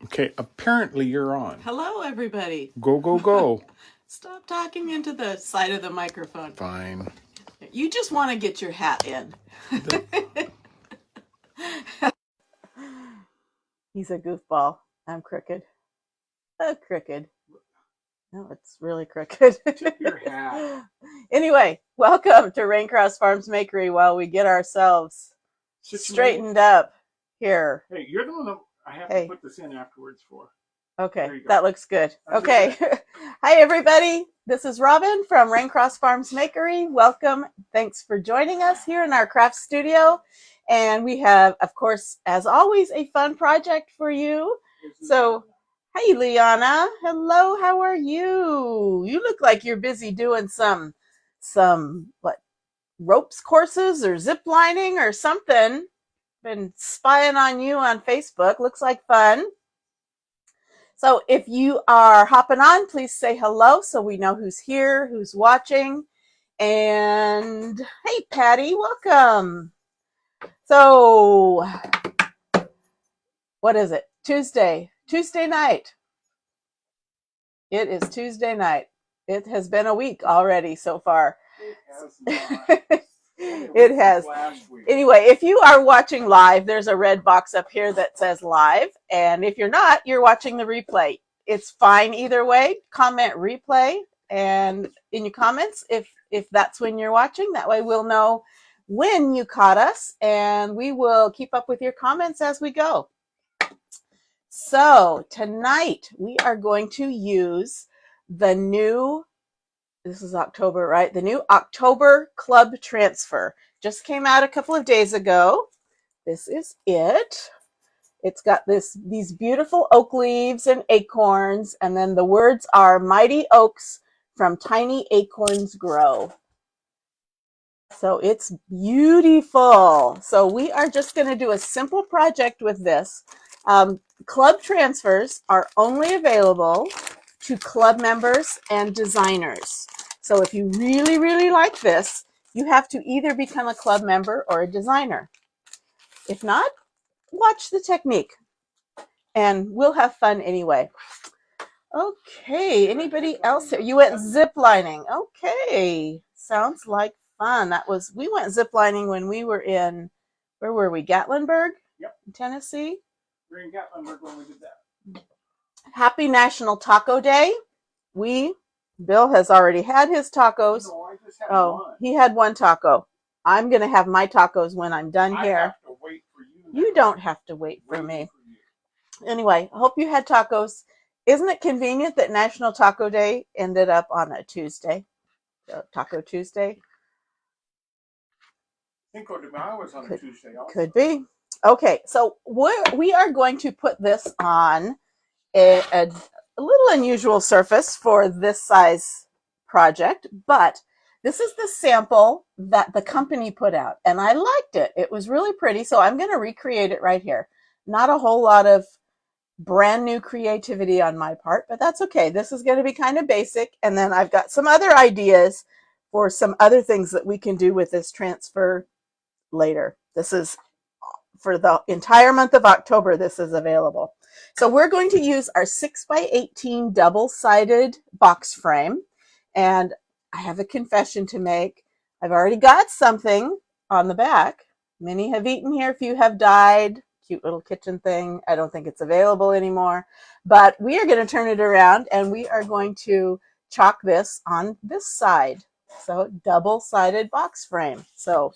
Okay, apparently you're on. Hello, everybody. Go, go, go. Stop talking into the side of the microphone. Fine. You just want to get your hat in. He's a goofball. I'm crooked. Crooked. No, it's really crooked. Tip your hat. Anyway, welcome to Raincross Farms Makery while we get ourselves straightened up here. Hey, you're the one that I have to put this in afterwards for. Okay, that looks good. Okay. Hi, everybody. This is Robin from Raincross Farms Makery. Welcome. Thanks for joining us here in our craft studio. And we have, of course, as always, a fun project for you. So, hey, Liana. Hello, how are you? You look like you're busy doing some what, ropes courses or zip lining or something. Been spying on you on Facebook. Looks like fun. So if you are hopping on, please say hello so we know who's here, who's watching. And hey, Patty, welcome. So what is it? Tuesday night. It is Tuesday night. It has been a week already so far. It has not. It has. Anyway, if you are watching live, there's a red box up here that says live. And if you're not, you're watching the replay. It's fine either way. Comment replay and in your comments if that's when you're watching. That way we'll know when you caught us and we will keep up with your comments as we go. So tonight we are going to use the new, this is October, right? The new October Club Transfer. Just came out a couple of days ago. This is it. It's got these beautiful oak leaves and acorns, and then the words are Mighty Oaks from Tiny Acorns Grow. So it's beautiful. So we are just going to do a simple project with this. Club transfers are only available to club members and designers. So if you really, really like this, you have to either become a club member or a designer. If not, watch the technique and we'll have fun anyway. Okay, anybody else here? You went zip lining. Okay, sounds like fun. We went zip lining when we were in, where were we? Gatlinburg? Yep. Tennessee? We were in Gatlinburg when we did that. Happy National Taco Day. Bill has already had his tacos. No, I just had one. He had one taco. I'm going to have my tacos when I'm done here. I have to wait for you now. You don't have to wait for me. Anyway, I hope you had tacos. Isn't it convenient that National Taco Day ended up on a Tuesday? Taco Tuesday? Cinco de Mayo was on a Tuesday also. Could be. Okay, so we are going to put this on a little unusual surface for this size project, but this is the sample that the company put out, and I liked it. It was really pretty, so I'm going to recreate it right here. Not a whole lot of brand new creativity on my part, but that's okay. This is going to be kind of basic, and then I've got some other ideas for some other things that we can do with this transfer later. This is for the entire month of October. This is available. So we're going to use our 6x18 double-sided box frame, and I have a confession to make. I've already got something on the back. Many have eaten here. A few have died. Cute little kitchen thing. I don't think it's available anymore, but we are going to turn it around and we are going to chalk this on this side. So double-sided box frame. So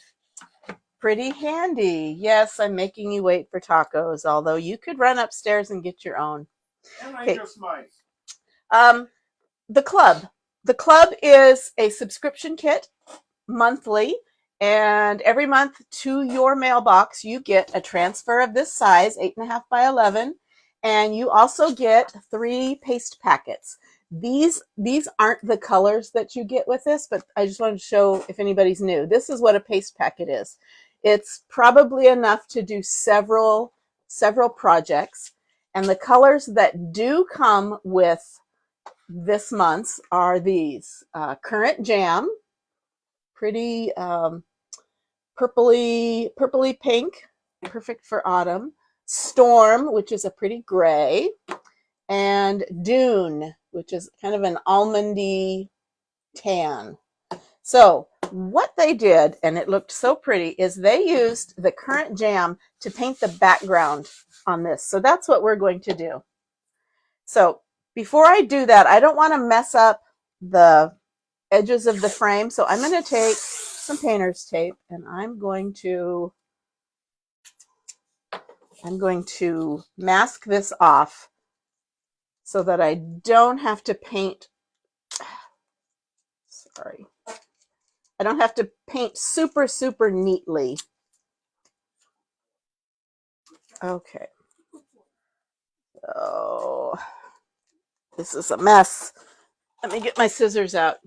pretty handy. Yes, I'm making you wait for tacos, although you could run upstairs and get your own. And I just might. The club. The club is a subscription kit monthly, and every month to your mailbox you get a transfer of this size, 8.5 by 11, and you also get 3 paste packets. These aren't the colors that you get with this, but I just wanted to show if anybody's new. This is what a paste packet is. It's probably enough to do several projects, and the colors that do come with this month's are these. Currant Jam, pretty purpley pink, perfect for autumn. Storm, which is a pretty gray, and Dune, which is kind of an almondy tan. So what they did, and it looked so pretty, is they used the currant jam to paint the background on this. So that's what we're going to do. So before I do that, I don't want to mess up the edges of the frame. So I'm going to take some painter's tape and I'm going to mask this off so that I don't have to paint. Sorry. I don't have to paint super, super neatly. Okay. Oh, this is a mess. Let me get my scissors out.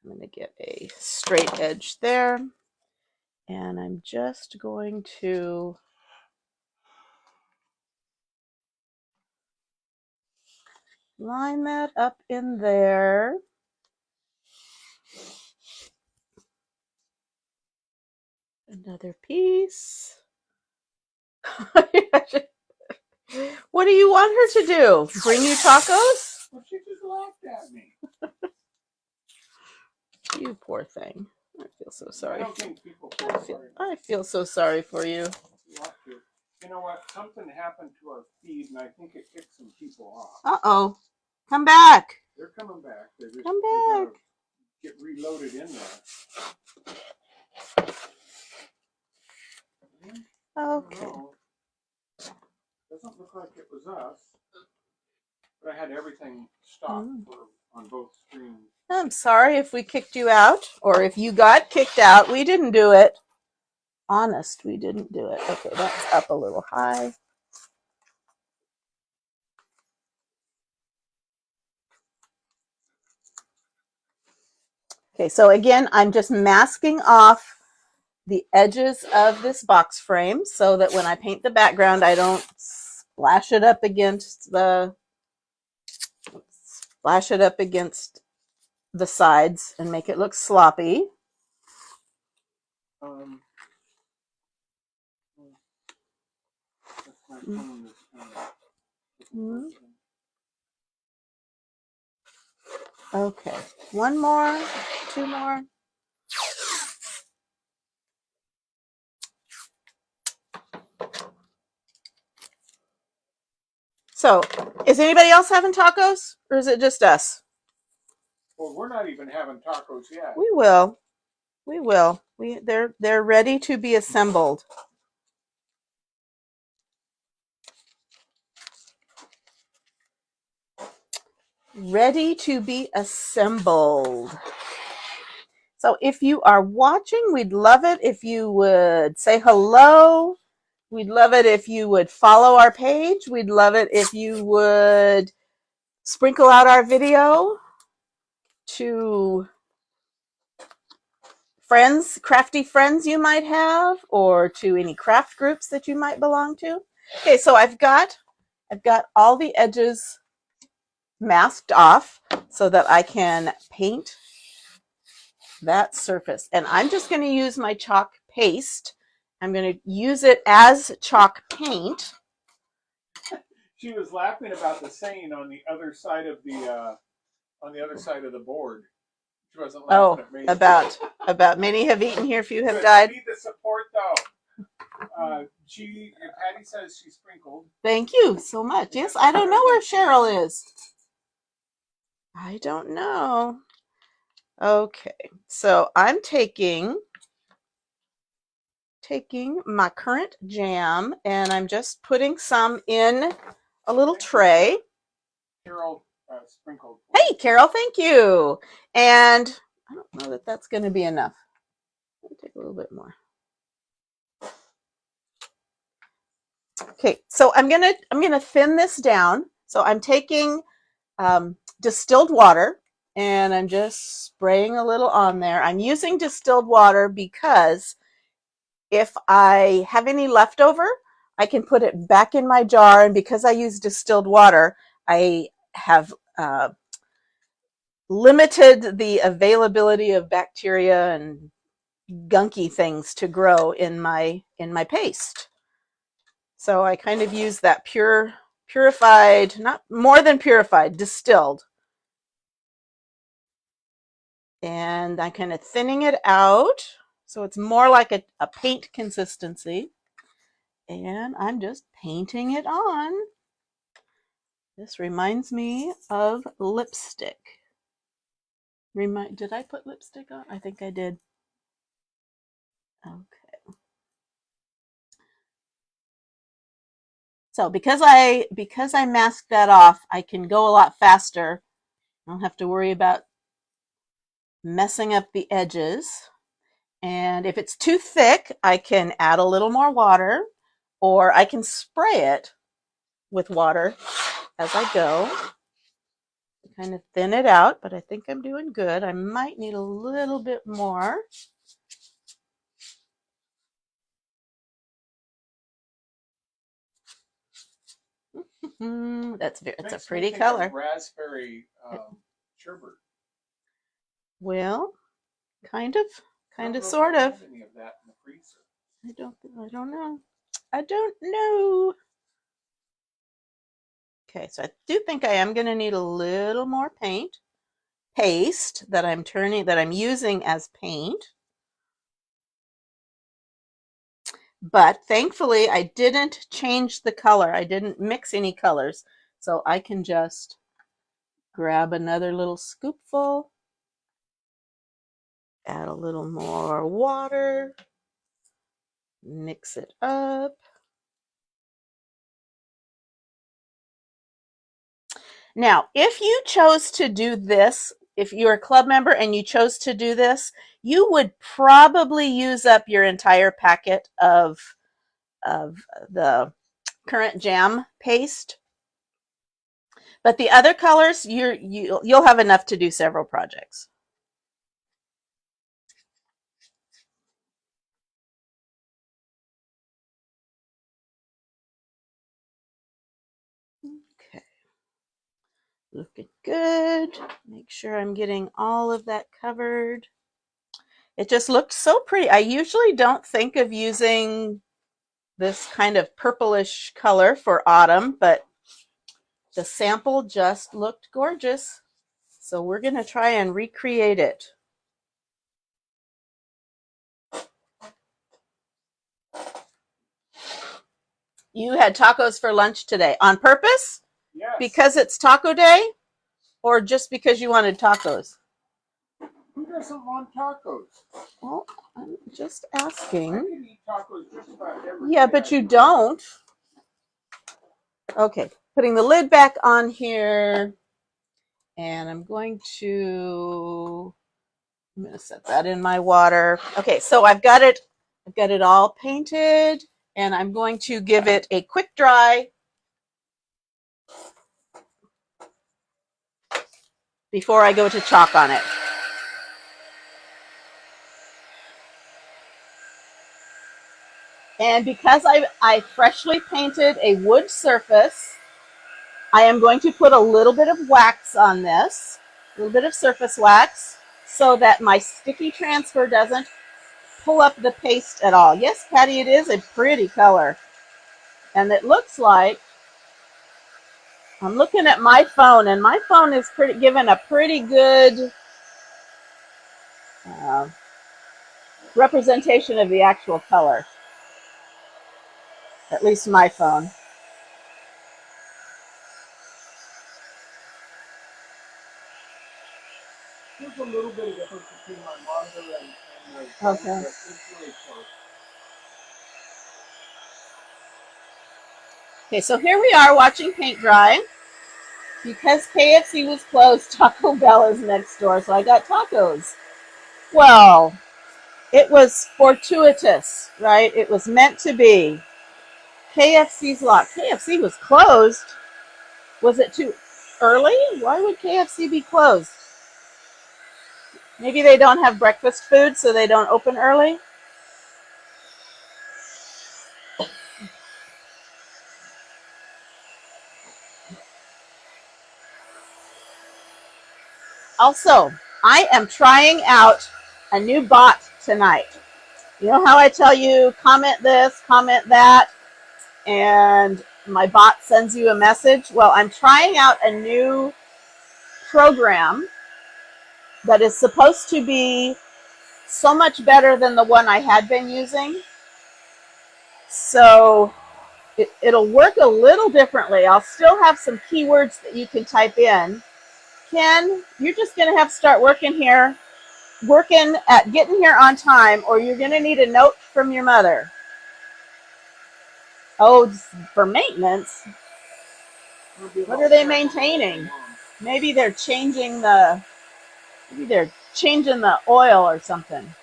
I'm going to get a straight edge there. And I'm just going to line that up in there. Another piece. What do you want her to do? Bring you tacos? Well, she just laughed at me. You poor thing. I feel so sorry. I don't think people feel sorry. I feel so sorry for you. You know what? Something happened to our feed, and I think it kicked some people off. Uh-oh. Come back. They're coming back. Come back. Get reloaded in there. Okay. Doesn't look like it was us. But I had everything stopped on both screens. I'm sorry if we kicked you out or if you got kicked out. We didn't do it. Honest, we didn't do it. Okay, that's up a little high. Okay, so again, I'm just masking off the edges of this box frame so that when I paint the background, I don't splash it up against the sides and make it look sloppy. Okay, one more, two more. So, is anybody else having tacos, or is it just us? Well, we're not even having tacos yet. We will. We will. They're ready to be assembled. Ready to be assembled. So if you are watching, we'd love it if you would say hello. We'd love it if you would follow our page. We'd love it if you would sprinkle out our video to friends, crafty friends you might have, or to any craft groups that you might belong to. Okay, so I've got all the edges masked off so that I can paint that surface. And I'm just going to use my chalk paste. I'm going to use it as chalk paint. She was laughing about the saying on the other side of the board. She wasn't laughing at me. About many have eaten here, few have died. Need the support though. Patty says she sprinkled. Thank you so much. Yes, I don't know where Cheryl is. I don't know. Okay, so I'm taking my currant jam and I'm just putting some in a little tray. Carol sprinkled. Hey, Carol, thank you. And I don't know that that's going to be enough. Let me take a little bit more. Okay, so I'm gonna thin this down. So I'm taking distilled water and I'm just spraying a little on there. I'm using distilled water because if I have any leftover, I can put it back in my jar, and because I use distilled water, I have limited the availability of bacteria and gunky things to grow in my paste. So I kind of use that purified, not more than purified, distilled. And I'm kind of thinning it out so it's more like a paint consistency. And I'm just painting it on. This reminds me of lipstick. Did I put lipstick on? I think I did. Okay. So because I masked that off, I can go a lot faster. I don't have to worry about messing up the edges. And if it's too thick, I can add a little more water, or I can spray it with water as I go. Kind of thin it out, but I think I'm doing good. I might need a little bit more. That's a pretty color. Raspberry sherbet. Well, kind of, sort of. Any of that in the freezer. I don't know. I don't know. Okay, so I do think I am going to need a little more paste that I'm using as paint. But thankfully, I didn't change the color. I didn't mix any colors. So I can just grab another little scoopful, add a little more water, mix it up. Now, if you chose to do this, if you're a club member and you chose to do this, you would probably use up your entire packet of the currant jam paste. But the other colors, you'll have enough to do several projects. Okay, looking good. Make sure I'm getting all of that covered. It just looked so pretty. I usually don't think of using this kind of purplish color for autumn, but the sample just looked gorgeous. So we're going to try and recreate it. You had tacos for lunch today on purpose? Yes. Because it's taco day? Or just because you wanted tacos? Who doesn't want tacos? Well, I'm just asking. I can eat tacos just about every day. Yeah, but you don't. Okay, putting the lid back on here. And I'm going to set that in my water. Okay, so I've got it all painted, and I'm going to give it a quick dry before I go to chalk on it. And because I freshly painted a wood surface, I am going to put a little bit of wax on this, a little bit of surface wax, so that my sticky transfer doesn't pull up the paste at all. Yes, Patty, it is a pretty color. And it looks like, I'm looking at my phone, and my phone is given a pretty good representation of the actual color. At least my phone. There's a little bit of difference between my monitor and the Okay. It's really close. Okay, so here we are watching paint dry. Because KFC was closed, Taco Bell is next door, so I got tacos. Well, it was fortuitous, right? It was meant to be. KFC's locked. KFC was closed. Was it too early? Why would KFC be closed? Maybe they don't have breakfast food, so they don't open early? Also, I am trying out a new bot tonight. You know how I tell you, comment this, comment that? and my bot sends you a message. Well, I'm trying out a new program that is supposed to be so much better than the one I had been using. So it'll work a little differently. I'll still have some keywords that you can type in. Ken, you're just going to have to start working at getting here on time, or you're going to need a note from your mother. Oh, for maintenance? What are they maintaining? Maybe they're changing the oil or something.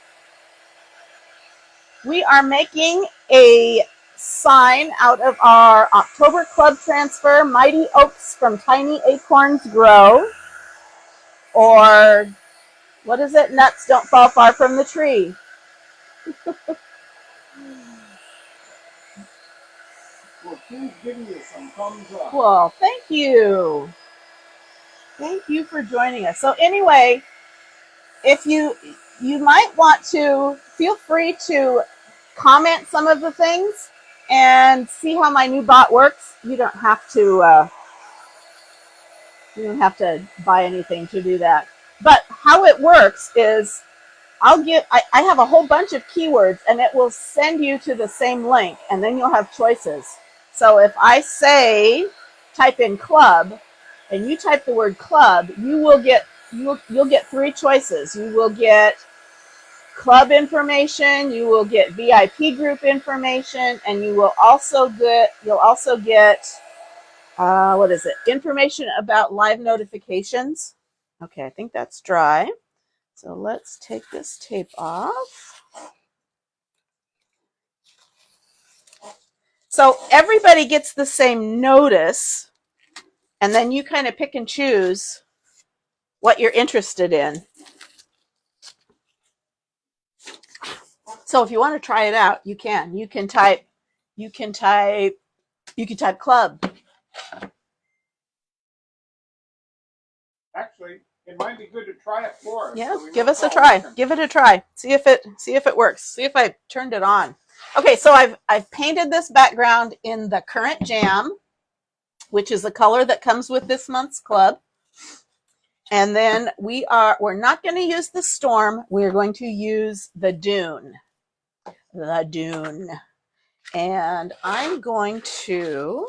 We are making a sign out of our October Club transfer, Mighty Oaks from Tiny Acorns Grow. Or, what is it? Nuts don't fall far from the tree. Well, please give you some thumbs up. Well, thank you. Thank you for joining us. So anyway, if you might want to, feel free to comment some of the things and see how my new bot works. You don't have to buy anything to do that. But how it works is I have a whole bunch of keywords, and it will send you to the same link, and then you'll have choices. So if I say type in club, and you type the word club, you'll get 3 choices. You will get club information, you will get VIP group information, and you will also get what is it? Information about live notifications. Okay, I think that's dry. So let's take this tape off. So everybody gets the same notice, and then you kind of pick and choose what you're interested in. So if you want to try it out, you can. You can type club. Actually, it might be good to try it for us. Yeah, so give us a try. Give it a try. See if it works. See if I turned it on. Okay, so I've painted this background in the current jam, which is the color that comes with this month's club. And then we're not going to use the storm. We're going to use the dune. The dune. And I'm going to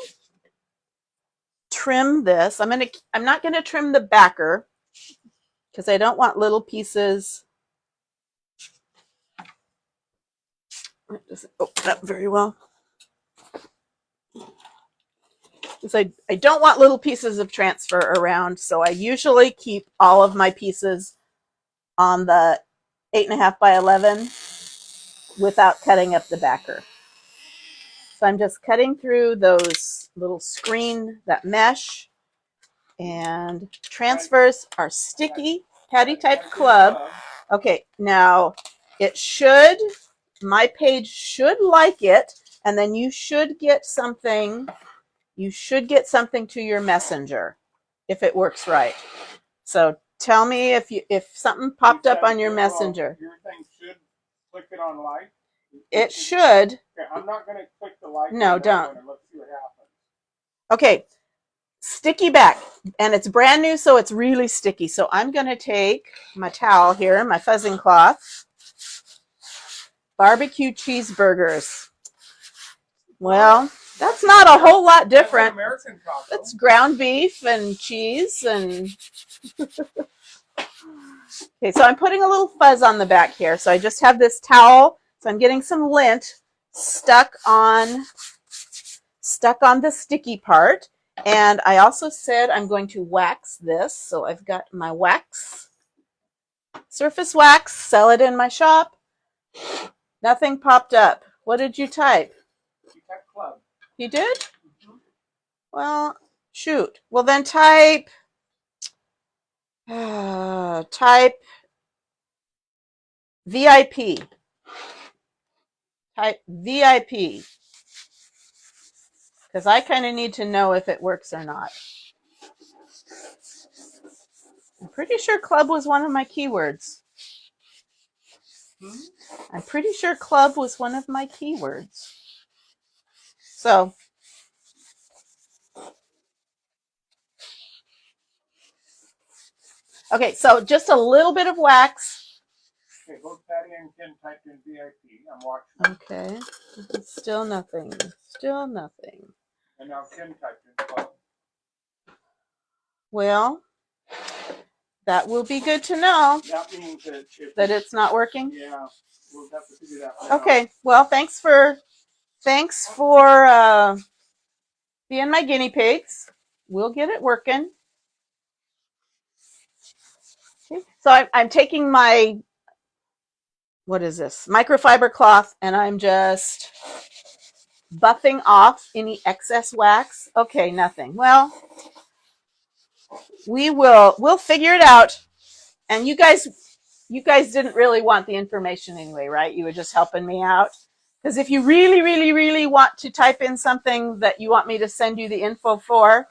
trim this. I'm not going to trim the backer because I don't want little pieces. It doesn't open up very well. Because I don't want little pieces of transfer around, so I usually keep all of my pieces on the 8.5 by 11 without cutting up the backer. So I'm just cutting through those little that mesh, and transfers are sticky, patty type club. Okay, now my page should like it, and then you should get something to your messenger if it works right. So tell me if something popped up on your messenger. Your thing should click it on like. It should. Okay, I'm not going to click the like. No, don't. Let's see what happens. Okay, sticky back, and it's brand new, so it's really sticky. So I'm going to take my towel here, my fuzzing cloth. Barbecue cheeseburgers. Well, that's not a whole lot different. American taco. It's ground beef and cheese and. Okay, so I'm putting a little fuzz on the back here. So I just have this towel. So I'm getting some lint stuck on the sticky part. And I also said I'm going to wax this. So I've got my wax, surface wax, sell it in my shop. Nothing popped up. What did you type? You typed club. You did? Mm-hmm. Well, shoot. Well, then type VIP. Type VIP. Because I kind of need to know if it works or not. I'm pretty sure club was one of my keywords. I'm pretty sure club was one of my keywords. So Okay, so just a little bit of wax. Okay, both Patty and Ken typed in VIP. I'm watching. Okay, still nothing. Still nothing. And now Ken typed in club. Well, that will be good to know. That means that it's not working. Yeah, we'll have to figure that one out. Okay, well, thanks for being my guinea pigs. We'll get it working. Okay. So I'm taking my, what is this, microfiber cloth, and I'm just buffing off any excess wax. Okay, nothing. Well, we'll figure it out. And you guys didn't really want the information anyway, right? You were just helping me out. Because if you really, really, really want to type in something that you want me to send you the info for,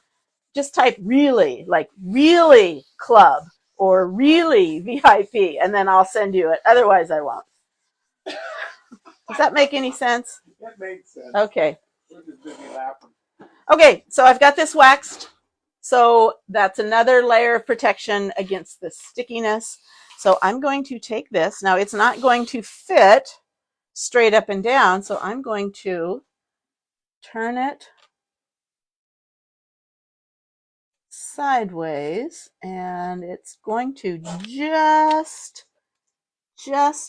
just type really, like really club or really VIP, and then I'll send you it. Otherwise, I won't. Does that make any sense? That makes sense. Okay. We're just busy laughing. Okay, so I've got this waxed. So that's another layer of protection against the stickiness. So I'm going to take this. Now, it's not going to fit straight up and down, so I'm going to turn it sideways, and it's going to just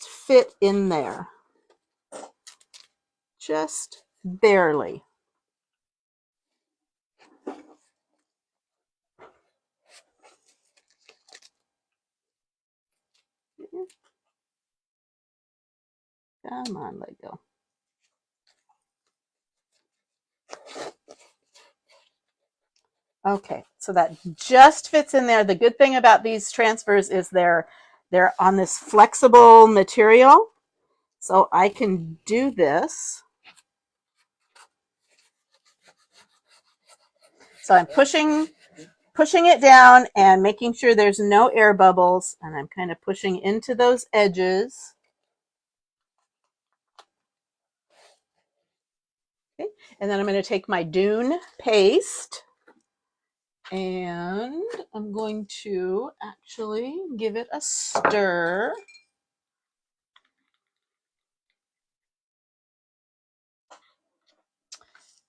fit in there. Just barely. Come on, let go. Okay, so that just fits in there. The good thing about these transfers is they're on this flexible material. So I can do this. So I'm pushing it down and making sure there's no air bubbles, and I'm kind of pushing into those edges. Okay, and then I'm going to take my Dune paste, and I'm going to actually give it a stir.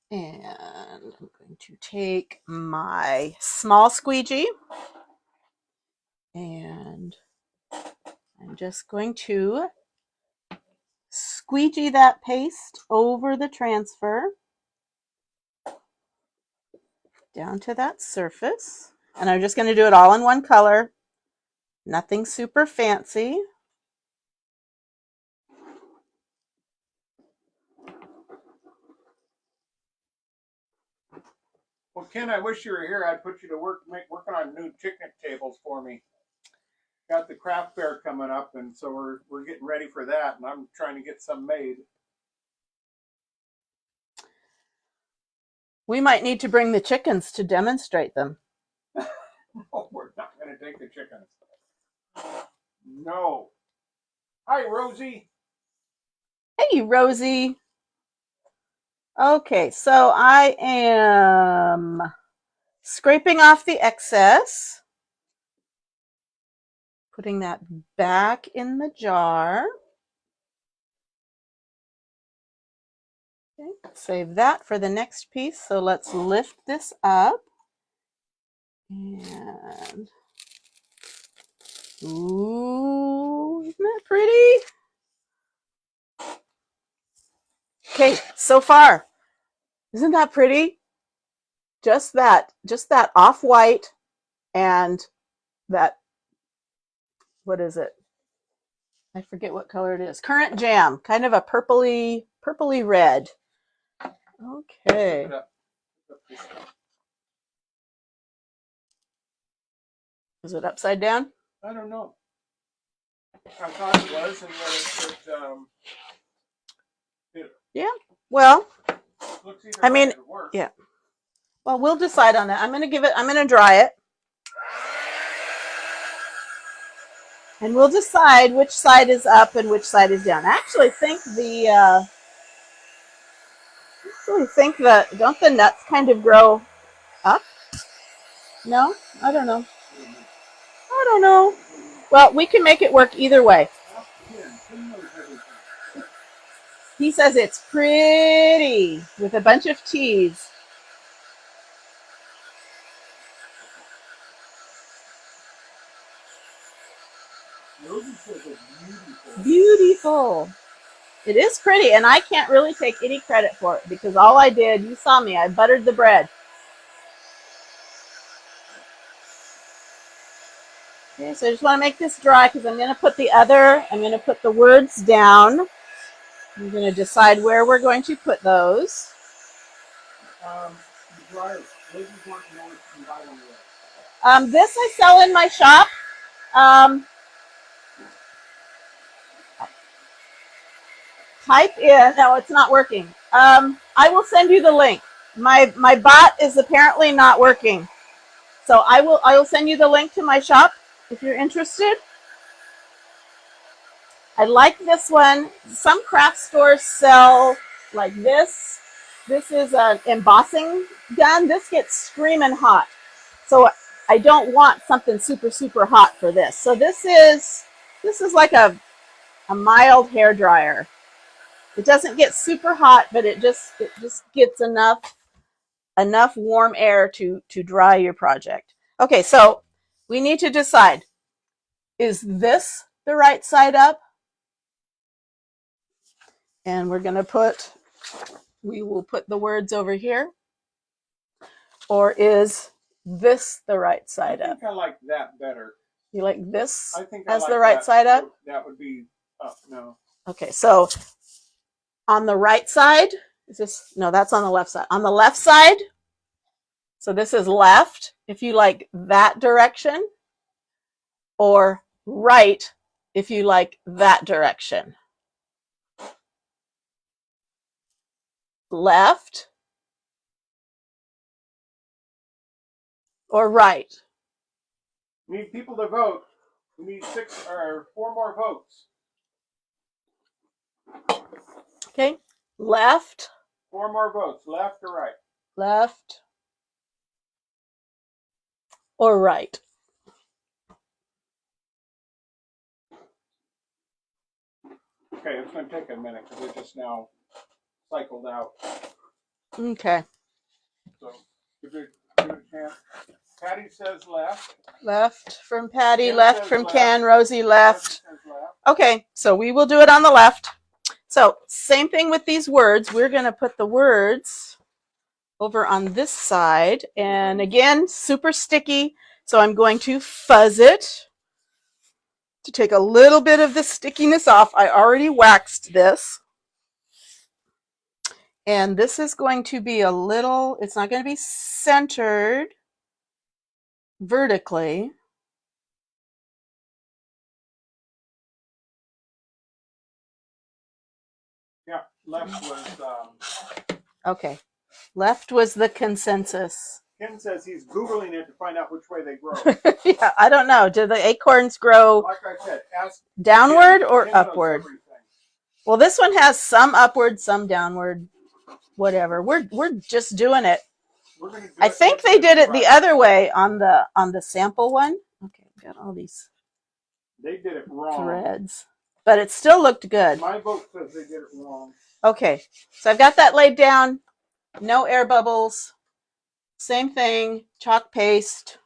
And I'm going to take my small squeegee, and I'm just going to squeegee that paste over the transfer down to that surface. And I'm just going to do it all in one color. Nothing super fancy. Well, Ken, I wish you were here. I'd put you to work working on new picnic tables for me. Got the craft fair coming up, and so we're getting ready for that, and I'm trying to get some made. We might need to bring the chickens to demonstrate them. No, we're not going to take the chickens. No. Hi, Rosie. Hey, Rosie. Okay, so I am scraping off the excess, putting that back in the jar. Okay, save that for the next piece. So let's lift this up. And ooh, isn't that pretty? Okay, so far, isn't that pretty? Just that off-white and that, what is it? I forget what color it is. Currant jam, kind of a purpley red. Okay. Is it upside down? I don't know. I thought it was, and then yeah. Well, looks I mean, right or worse. Yeah. Well, we'll decide on that. I'm going to dry it. And we'll decide which side is up and which side is down. I actually think don't the nuts kind of grow up? No? I don't know. All I don't know. Well, we can make it work either way. Ask Ken. Ken knows everything. He says it's pretty with a bunch of T's. Rosie says it's beautiful. Beautiful. It is pretty, and I can't really take any credit for it because all I did, you saw me, I buttered the bread. Okay, so I just want to make this dry because I'm going to put the words down. I'm going to decide where we're going to put those. The dryer. Ladies want to know if you can buy one of those. This I sell in my shop. Type in, no, it's not working. I will send you the link. My bot is apparently not working. So I will send you the link to my shop if you're interested. I like this one. Some craft stores sell like this. This is an embossing gun. This gets screaming hot. So I don't want something super, super hot for this. So this is like a mild hair dryer. It doesn't get super hot, but it just gets enough warm air to dry your project. Okay, so we need to decide, is this the right side up? And we will put the words over here. Or is this the right side up? I think I like that better. You like this I think I as like the right that. side up? That would be up, no. Okay, so on the right side, no, that's on the left side. On the left side, so this is left, if you like that direction, or right, if you like that direction. Left or right? We need people to vote. We need 4 more votes. Okay, left. 4 more votes, left or right? Left or right? Okay, it's going to take a minute because it just now cycled out. Okay. So, give it a chance. Patty says left. Left from Patty, Ken left says from left. Ken, Rosie left. Rosie says left. Okay, so we will do it on the left. So same thing with these words. We're going to put the words over on this side. And again, super sticky. So I'm going to fuzz it to take a little bit of the stickiness off. I already waxed this. And this is going to be it's not going to be centered vertically. Yeah, left was... Okay, left was the consensus. Ken says he's Googling it to find out which way they grow. Yeah, I don't know. Do the acorns grow Like I said, ask downward Ken. or Ken knows upward? everything. Well, this one has some upward, some downward, whatever. We're just doing it. We're gonna do I it think they did it the other way on the sample one. Okay, got all these They did it wrong. threads, but it still looked good. My vote says they did it wrong. Okay, so I've got that laid down. No air bubbles. Same thing, chalk paste.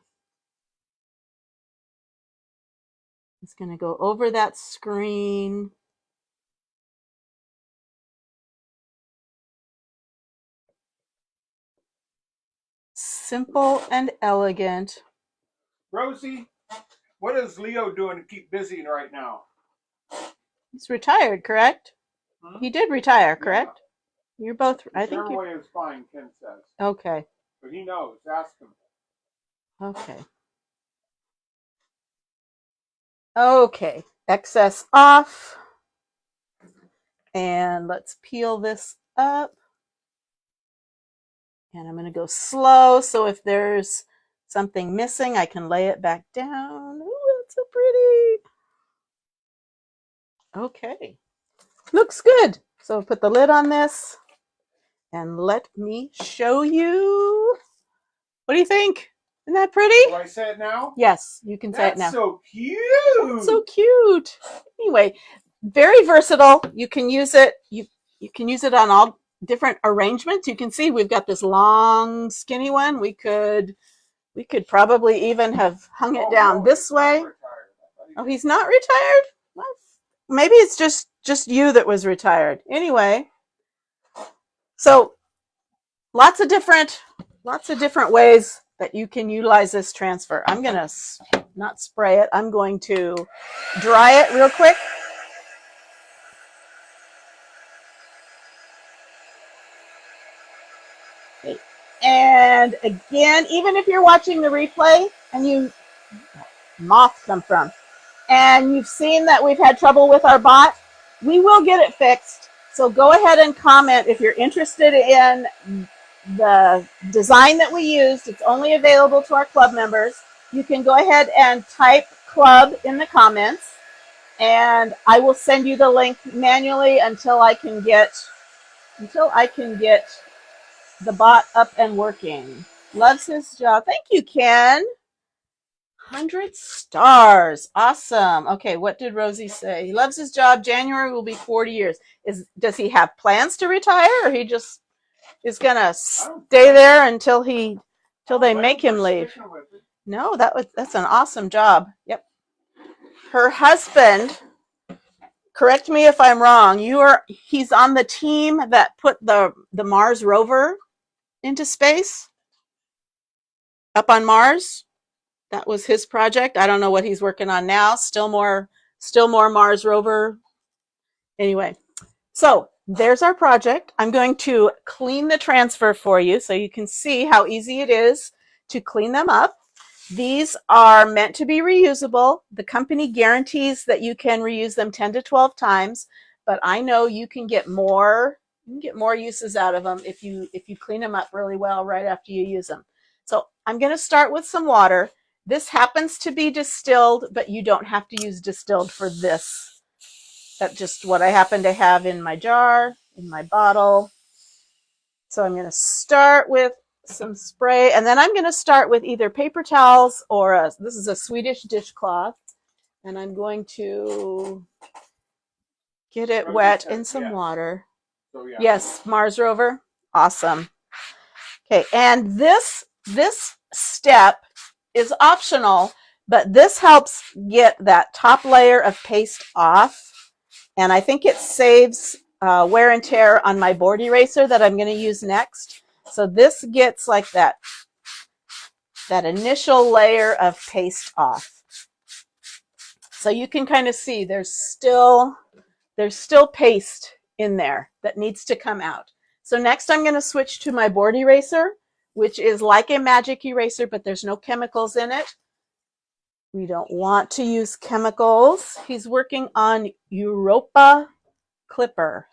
It's going to go over that screen. Simple and elegant. Rosie, what is Leo doing to keep busy right now? He's retired, correct? Hmm? He did retire, correct? Yeah. You're both, I think Your way is fine, Ken says. Okay. But he knows. Ask him. Okay. Okay. Excess off. And let's peel this up. And I'm going to go slow, so if there's something missing, I can lay it back down. Ooh, that's so pretty. Okay. Looks good. So put the lid on this and let me show you. What do you think? Isn't that pretty? Do I say it now? Yes, you can say it now. That's so cute. So cute. Anyway, very versatile. You can use it. You can use it on all different arrangements. You can see we've got this long, skinny one. We could probably even have hung it down this way. Oh, he's not retired? Well, maybe it's just you that was retired. Anyway, so lots of different ways that you can utilize this transfer. I'm going to not spray it. I'm going to dry it real quick. Okay. And again, even if you're watching the replay and moth come from, and you've seen that we've had trouble with our bot, we will get it fixed. So go ahead and comment if you're interested in the design that we used. It's only available to our club members. You can go ahead and type club in the comments, and I will send you the link manually until I can get the bot up and working. Loves his job. Thank you, Ken. 100 stars. Awesome. Okay, what did Rosie say? He loves his job. January will be 40 years. Does he have plans to retire, or he just is gonna stay there until they make him leave? No, that's an awesome job. Yep. Her husband, correct me if I'm wrong, he's on the team that put the Mars rover into space up on Mars. That was his project. I don't know what he's working on now. Still more Mars rover. Anyway, so there's our project. I'm going to clean the transfer for you so you can see how easy it is to clean them up. These are meant to be reusable. The company guarantees that you can reuse them 10 to 12 times, but I know you can get more uses out of them if you clean them up really well right after you use them. So I'm going to start with some water. This happens to be distilled, but you don't have to use distilled for this. That's just what I happen to have in my jar, in my bottle. So I'm going to start with some spray, and then I'm going to start with either paper towels or this is a Swedish dishcloth, and I'm going to get it wet in some water. So, yeah. Yes, Mars rover. Awesome. Okay, and this step is optional, but this helps get that top layer of paste off, and I think it saves wear and tear on my board eraser that I'm going to use next. So this gets like that initial layer of paste off. So you can kind of see there's still paste in there that needs to come out. So next I'm going to switch to my board eraser, which is like a magic eraser, but there's no chemicals in it. We don't want to use chemicals. He's working on Europa Clipper.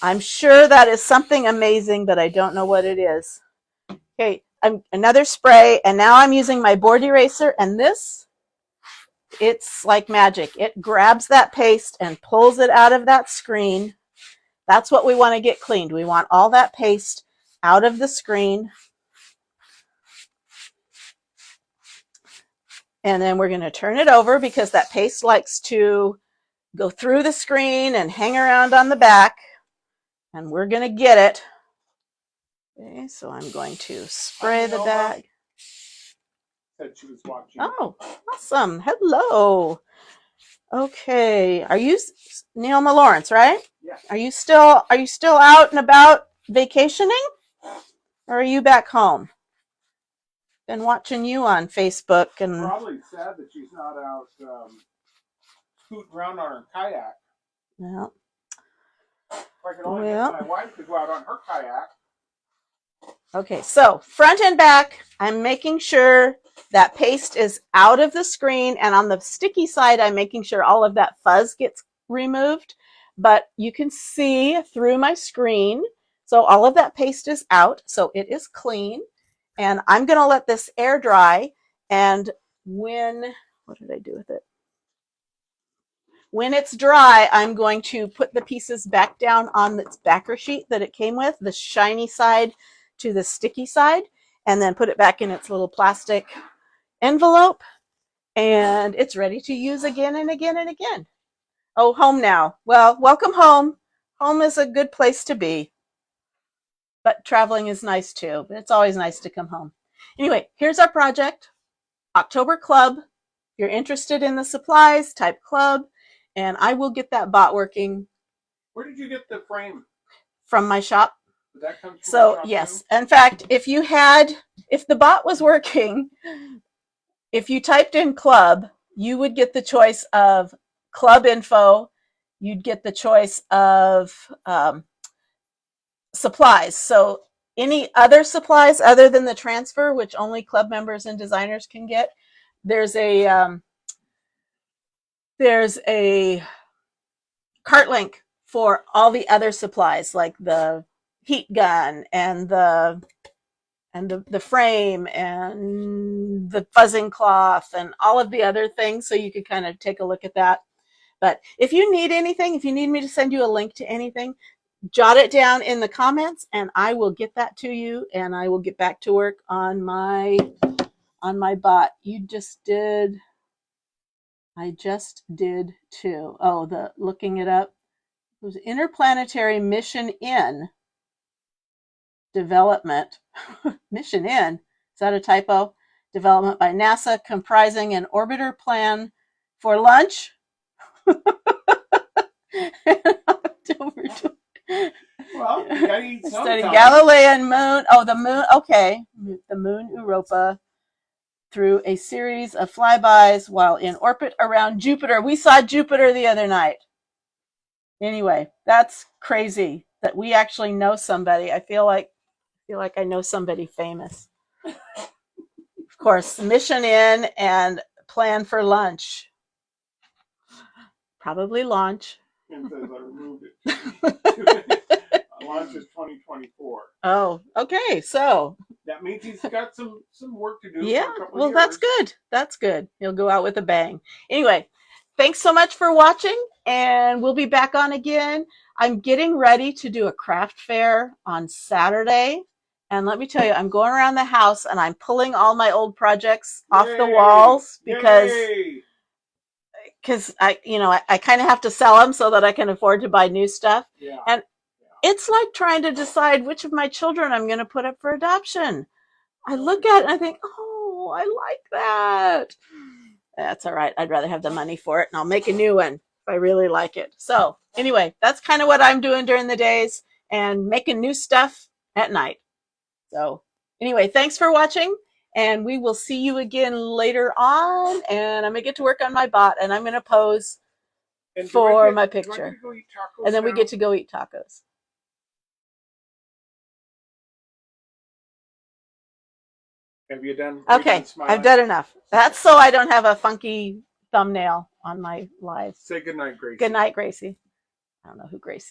I'm sure that is something amazing, but I don't know what it is. Okay, another spray, and now I'm using my board eraser, and it's like magic. It grabs that paste and pulls it out of that screen. That's what we want to get cleaned. We want all that paste out of the screen. And then we're going to turn it over because that paste likes to go through the screen and hang around on the back. And we're going to get it. Okay, so I'm going to spray the bag. Said she was watching. Oh, awesome. Hello. Okay. Are you Neilma Lawrence, right? Yeah. Are you still out and about vacationing? Or are you back home? Been watching you on Facebook and probably sad that she's not out scooting around on her kayak. Well, If I could only get my wife to go out on her kayak. Okay, so front and back, I'm making sure that paste is out of the screen, and on the sticky side, I'm making sure all of that fuzz gets removed. But you can see through my screen, so all of that paste is out, so it is clean. And I'm going to let this air dry, and what did I do with it? When it's dry, I'm going to put the pieces back down on its backer sheet that it came with, the shiny side to the sticky side. and then put it back in its little plastic envelope, and it's ready to use again and again and again. Oh, home now. Well, welcome home. Home is a good place to be, but traveling is nice too. But it's always nice to come home. Anyway, here's our project, October Club. If you're interested in the supplies, type club, and I will get that bot working. Where did you get the frame? From my shop. Did that come from the So shop yes, too? in fact, if the bot was working, if you typed in club, you would get the choice of club info. You'd get the choice of supplies. So any other supplies other than the transfer, which only club members and designers can get, there's a cart link for all the other supplies, like the heat gun and the frame and the fuzzing cloth and all of the other things, so you could kind of take a look at that. But if you need anything, if you need me to send you a link to anything, jot it down in the comments and I will get that to you, and I will get back to work on my bot. I just did too. Oh, the looking it up. It was interplanetary mission in development. Mission in, is that a typo? Development by NASA, comprising an orbiter plan for launch. Well, you gotta eat Study sometime. Galilean moon. Oh, the moon. Okay, the moon Europa through a series of flybys while in orbit around Jupiter. We saw Jupiter the other night. Anyway, that's crazy that we actually know somebody. I feel like I know somebody famous. Of course, mission in and plan for lunch. Probably launch. It says I removed it. Launch is 2024. Oh, okay. So that means he's got some work to do. Yeah, for a couple well, of years. that's good. That's good. He'll go out with a bang. Anyway, thanks so much for watching, and we'll be back on again. I'm getting ready to do a craft fair on Saturday. And let me tell you, I'm going around the house and I'm pulling all my old projects off the walls because I kind of have to sell them so that I can afford to buy new stuff. Yeah. And it's like trying to decide which of my children I'm going to put up for adoption. I look at it and I think, oh, I like that. That's all right. I'd rather have the money for it, and I'll make a new one if I really like it. So anyway, that's kind of what I'm doing during the days and making new stuff at night. So anyway, thanks for watching, and we will see you again later on. And I'm going to get to work on my bot, and I'm going to pose for my picture. And then we get to go eat tacos. Have you done? Okay, I've done enough. That's so I don't have a funky thumbnail on my live. Say goodnight, Gracie. Good night, Gracie. I don't know who Gracie